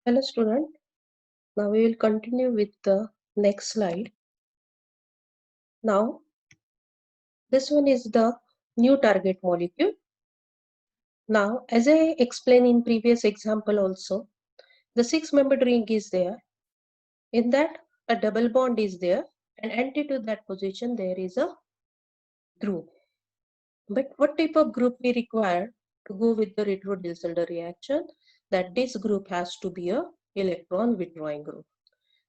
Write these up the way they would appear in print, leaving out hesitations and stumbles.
Hello student, now we will continue with the next slide. Now this one is the new target molecule. Now as I explained in previous example also, the 6-membered ring is there. In that a double bond is there and anti to that position there is a group. But what type of group we require to go with the retro-Diels-Alder reaction? That this group has to be a electron withdrawing group.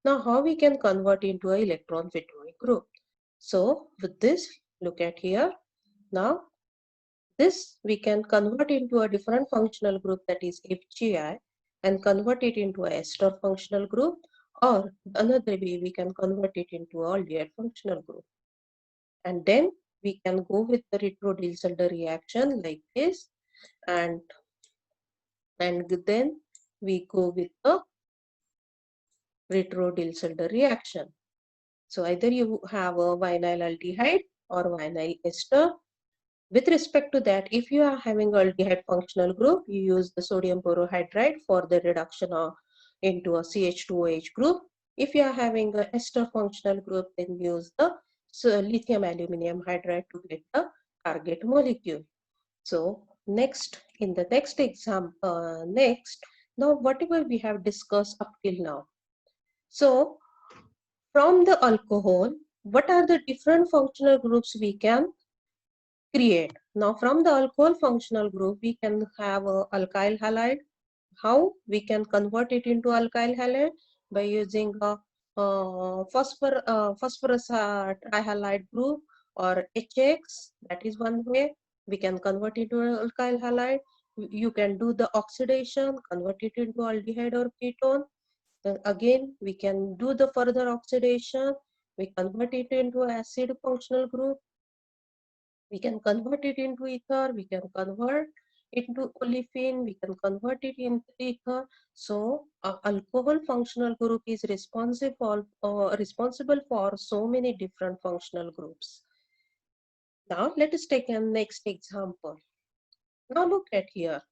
Now how we can convert into a electron withdrawing group? So with this, look at here. Now this we can convert into a different functional group, that is FGI, and convert it into a ester functional group, or another way we can convert it into a aldehyde functional group. And then we can go with the retro-Diels-Alder reaction like this, and then we go with the retro-Diels-Alder reaction. So either you have a vinyl aldehyde or vinyl ester. With respect to that, if you are having aldehyde functional group, you use the sodium borohydride for the reduction into a CH2OH group. If you are having a ester functional group, then use the lithium aluminium hydride to get the target molecule. So next, in the next example, now whatever we have discussed up till now. So from the alcohol, what are the different functional groups we can create? Now from the alcohol functional group, we can have a alkyl halide. How we can convert it into alkyl halide? By using a phosphorus trihalide group, or HX. That is one way we can convert it to an alkyl halide. You can do the oxidation, convert it into aldehyde or ketone. Then again we can do the further oxidation, we convert it into acid functional group. We can convert it into ether, we can convert into olefin, we can convert it into ether. So alcohol functional group is responsible for so many different functional groups. Now let us take a next example. Now look at here.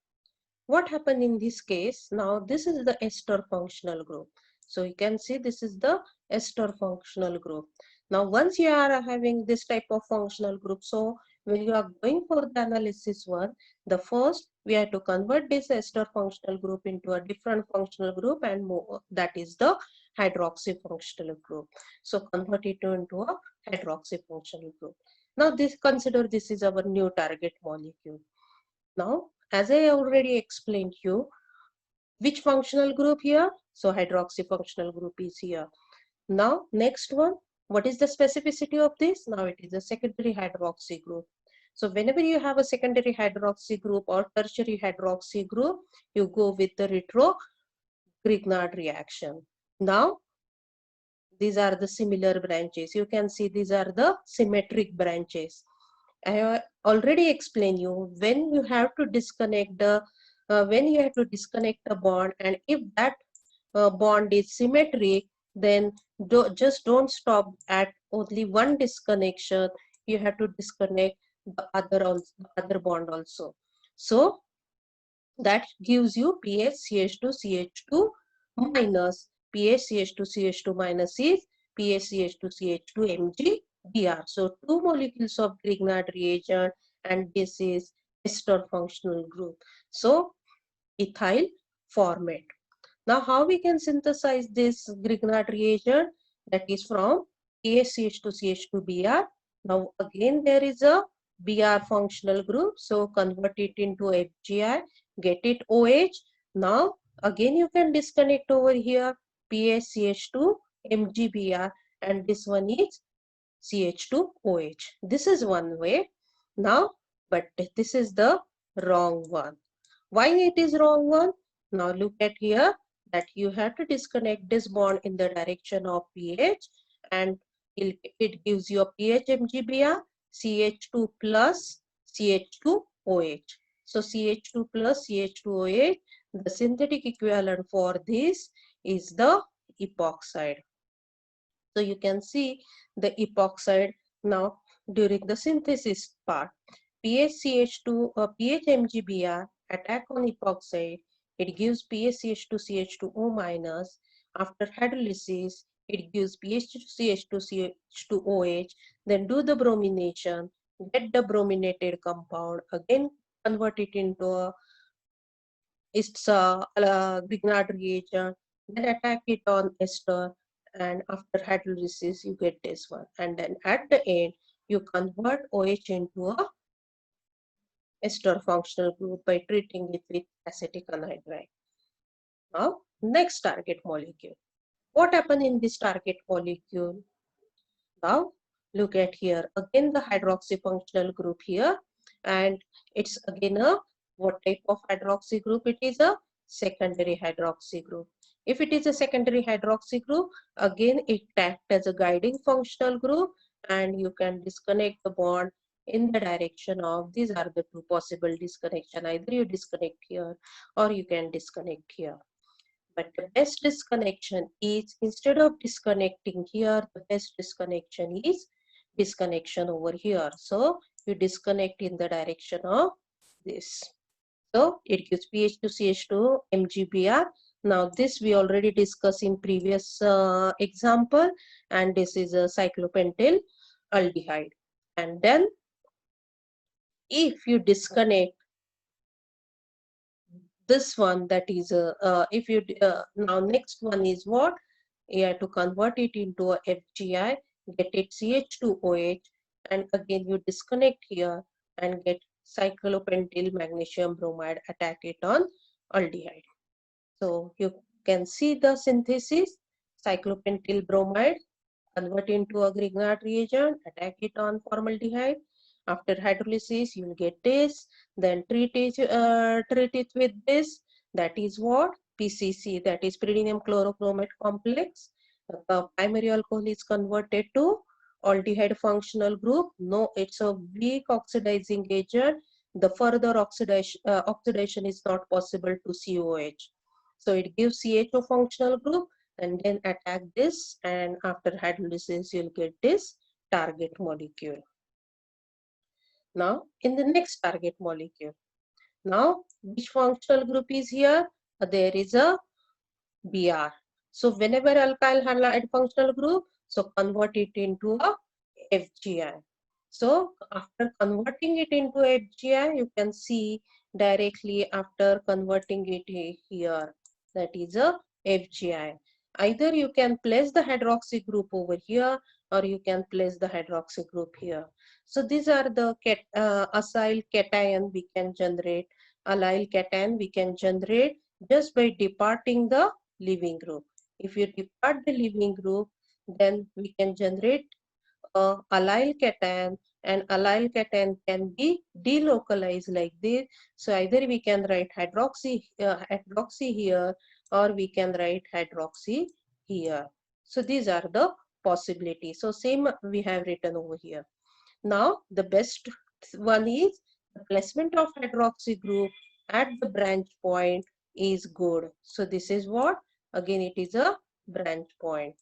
What happened in this case? Now this is the ester functional group. So you can see this is the ester functional group. Now once you are having this type of functional group, so when you are going for the analysis one, the first we have to convert this ester functional group into a different functional group and move, that is the hydroxy functional group. So convert it into a hydroxy functional group. Now this, consider this is our new target molecule. Now, as I already explained you, which functional group here? So hydroxy functional group is here. Now, next one, what is the specificity of this? Now it is a secondary hydroxy group. So whenever you have a secondary hydroxy group or tertiary hydroxy group, you go with the retro-Grignard reaction. Now, these are the similar branches. You can see these are the symmetric branches. I already explained you when you have to disconnect the bond, and if that bond is symmetric, then just don't stop at only one disconnection. You have to disconnect the other bond also. So that gives you PHCH2CH2 minus. PHCH2CH2 minus is PHCH2CH2 MgBr. So two molecules of Grignard reagent, and this is ester functional group. So ethyl formate. Now how we can synthesize this Grignard reagent? That is from PHCH2CH2Br. Now again there is a Br functional group, so convert it into FGI, get it OH. Now again you can disconnect over here PHCH2 MgBr, and this one is CH2OH. This is one way. Now, but this is the wrong one. Why it is wrong one? Now look at here, that you have to disconnect this bond in the direction of pH, and it gives you a pH MgBr, CH2 plus CH2OH. So CH2 plus CH2OH, the synthetic equivalent for this is the epoxide. So you can see the epoxide now during the synthesis part. PHCH2 or PHMgBr attack on epoxide, it gives PaCH2CH2O minus. After hydrolysis, it gives PH2CH2CH2OH. Then do the bromination, get the brominated compound, again convert it into a Grignard reagent, then attack it on ester, and after hydrolysis you get this one. And then at the end, you convert OH into a ester functional group by treating it with acetic anhydride. Now, next target molecule. What happened in this target molecule? Now, look at here. Again, the hydroxy functional group here. And it's again a, what type of hydroxy group? It is a secondary hydroxy group. If it is a secondary hydroxy group, again, it acts as a guiding functional group, and you can disconnect the bond in the direction of, these are the two possible disconnection. Either you disconnect here or you can disconnect here. But the best disconnection is, instead of disconnecting here, the best disconnection is disconnection over here. So you disconnect in the direction of this. So it gives PH2CH2 MgBr. Now this we already discussed in previous example, and this is a cyclopentyl aldehyde. And then if you disconnect this one, that is if you now next one is what, you have to convert it into a FGI, get it CH2OH, and again you disconnect here and get cyclopentyl magnesium bromide, attack it on aldehyde. So you can see the synthesis, cyclopentyl bromide, convert into a Grignard reagent, attack it on formaldehyde. After hydrolysis, you will get this, then treat it with this, that is what? PCC, that is pyridinium chlorochromate complex. The primary alcohol is converted to aldehyde functional group. No, it's a weak oxidizing agent. The further oxidation is not possible to COH. So it gives CHO functional group, and then attack this, and after hydrolysis you'll get this target molecule. Now in the next target molecule, now which functional group is here? There is a Br. So whenever alkyl halide functional group, so convert it into a FGI. So after converting it into FGI, you can see directly after converting it here, that is a FGI. Either you can place the hydroxy group over here, or you can place the hydroxy group here. So these are the acyl cation we can generate, allyl cation we can generate just by departing the leaving group. If you depart the leaving group, then we can generate a allyl cation, and allyl cation can be delocalized like this. So either we can write hydroxy here, or we can write hydroxy here. So these are the possibilities. So same we have written over here. Now the best one is the placement of hydroxy group at the branch point is good. So this is what, again it is a branch point.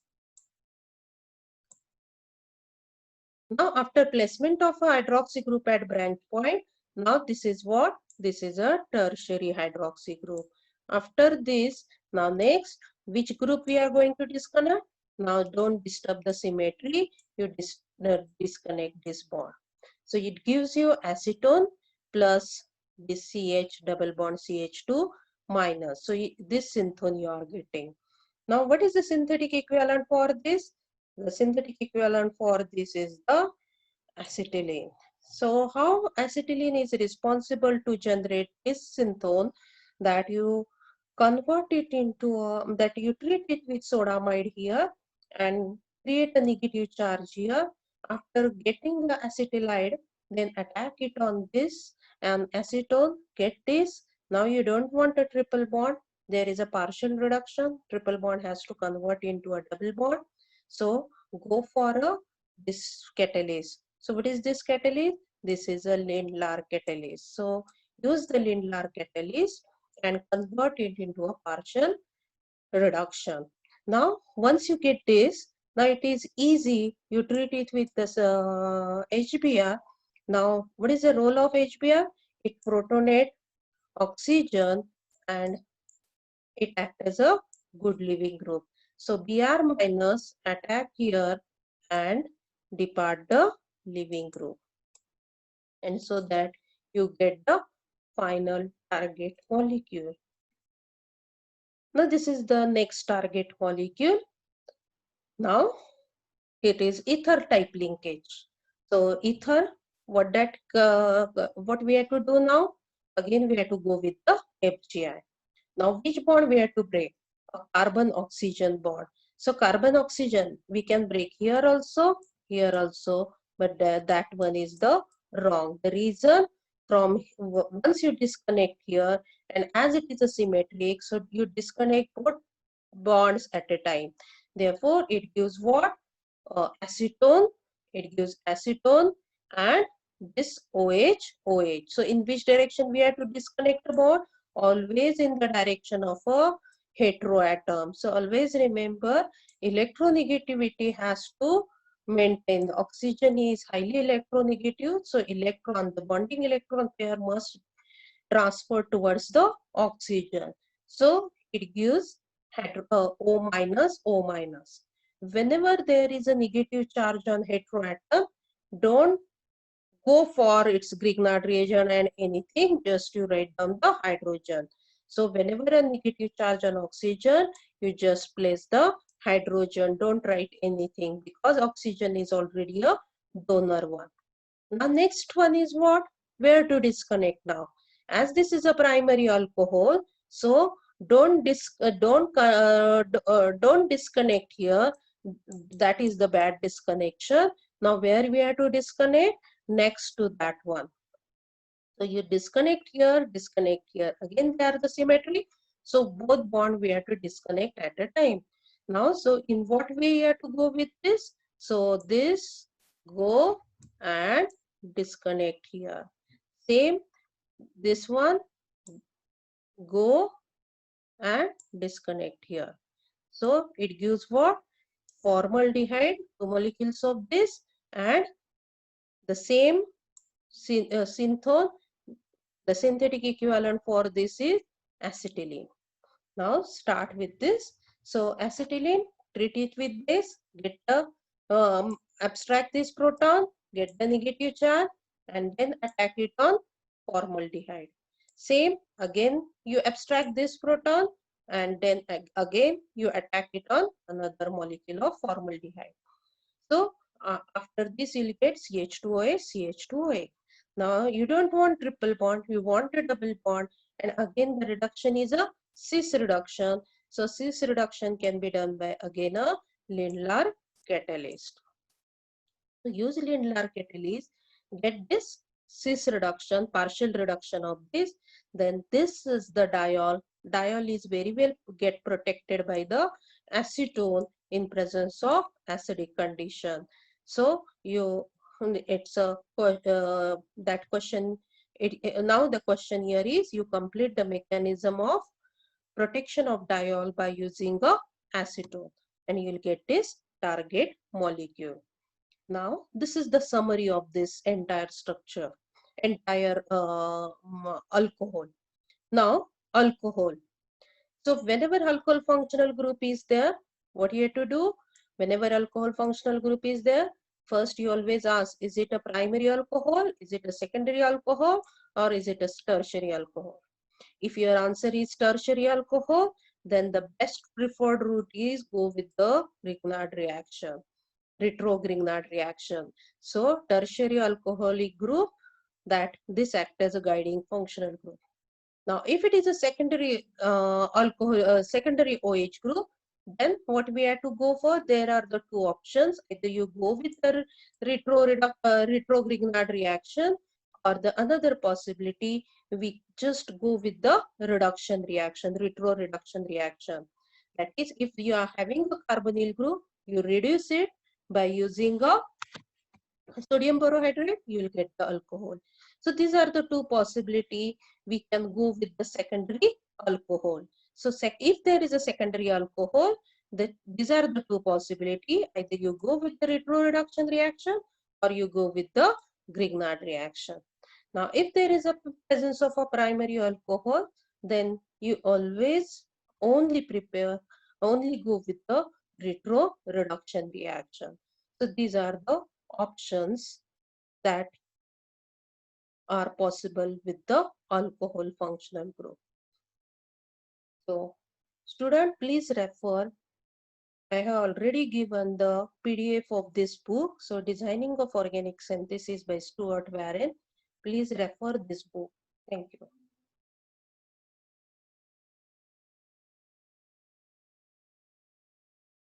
Now after placement of a hydroxy group at branch point, now this is what, this is a tertiary hydroxy group. After this, now next, which group we are going to disconnect? Now don't disturb the symmetry, you disconnect this bond. So it gives you acetone plus this CH double bond CH2 minus. So this synthone you are getting. Now what is the synthetic equivalent for this? The synthetic equivalent for this is the acetylene. So how acetylene is responsible to generate this synthone, that you convert it into that you treat it with sodamide here and create a negative charge here. After getting the acetylide, then attack it on this and acetone, get this. Now you don't want a triple bond, there is a partial reduction, triple bond has to convert into a double bond. So go for this catalase. So what is this catalase? This is a Lindlar catalase. So use the Lindlar catalase and convert it into a partial reduction. Now once you get this, now it is easy, you treat it with this HBr. Now what is the role of HBr? It protonate oxygen and it acts as a good leaving group. So Br minus attack here and depart the leaving group. And so that you get the final target molecule. Now this is the next target molecule. Now it is ether type linkage. So ether, what we have to do now? Again, we have to go with the FGI. Now, which bond we have to break? A carbon-oxygen bond. So carbon-oxygen, we can break here also, but that one is the wrong. The reason from once you disconnect here, and as it is a symmetric, so you disconnect both bonds at a time. Therefore, it gives what? Acetone. It gives acetone and this OH. So in which direction we have to disconnect the bond? Always in the direction of a heteroatom. So always remember, electronegativity has to maintain. The oxygen is highly electronegative, so the bonding electron pair must transfer towards the oxygen. So it gives O minus, O minus. Whenever there is a negative charge on heteroatom, don't go for its Grignard reagent and anything, just you write down the hydrogen. So whenever a negative charge on oxygen, you just place the hydrogen. Don't write anything because oxygen is already a donor one. Now next one is what? Where to disconnect now? As this is a primary alcohol, so don't disconnect here. That is the bad disconnection. Now where we have to disconnect? Next to that one. So you disconnect here. Again, they are the symmetry. So both bond we have to disconnect at a time. Now, so in what way you have to go with this? So this go and disconnect here. Same, this one go and disconnect here. So it gives what? Formaldehyde, 2 molecules of this, and the same synthone. The synthetic equivalent for this is acetylene. Now start with this. So acetylene, treat it with this, get the abstract this proton, get the negative charge, and then attack it on formaldehyde. Same, again you abstract this proton, and then again you attack it on another molecule of formaldehyde. So after this you'll get CH2OA, CH2OA. Now you don't want triple bond, you want a double bond, and again the reduction is a cis reduction. So cis reduction can be done by again a Lindlar catalyst. So use Lindlar catalyst, get this cis reduction, partial reduction of this. Then this is the diol. Diol is very well get protected by the acetone in presence of acidic condition. So it's a that question. Now the question here is you complete the mechanism of protection of diol by using a acetone, and you'll get this target molecule. Now, this is the summary of this entire structure, entire alcohol. Now, alcohol. So, whenever alcohol functional group is there, what you have to do? Whenever alcohol functional group is there, first you always ask, is it a primary alcohol, is it a secondary alcohol, or is it a tertiary alcohol? If your answer is tertiary alcohol, then the best preferred route is go with the Grignard reaction. Retro-Grignard reaction. So tertiary alcoholic group, that this act as a guiding functional group. Now, if it is a secondary secondary OH group, then what we have to go for? There are the two options. Either you go with the retro-Grignard reaction, or the another possibility, we just go with the reduction reaction, retro-reduction reaction. That is, if you are having a carbonyl group, you reduce it by using a sodium borohydride, you will get the alcohol. So these are the two possibility. We can go with the secondary alcohol. So if there is a secondary alcohol, these are the two possibility. Either you go with the retro-reduction reaction or you go with the Grignard reaction. Now, if there is a presence of a primary alcohol, then you always only go with the retro reduction reaction. So these are the options that are possible with the alcohol functional group. So student, please refer. I have already given the PDF of this book. So Designing of Organic Synthesis by Stuart Warren. Please refer this book. Thank you.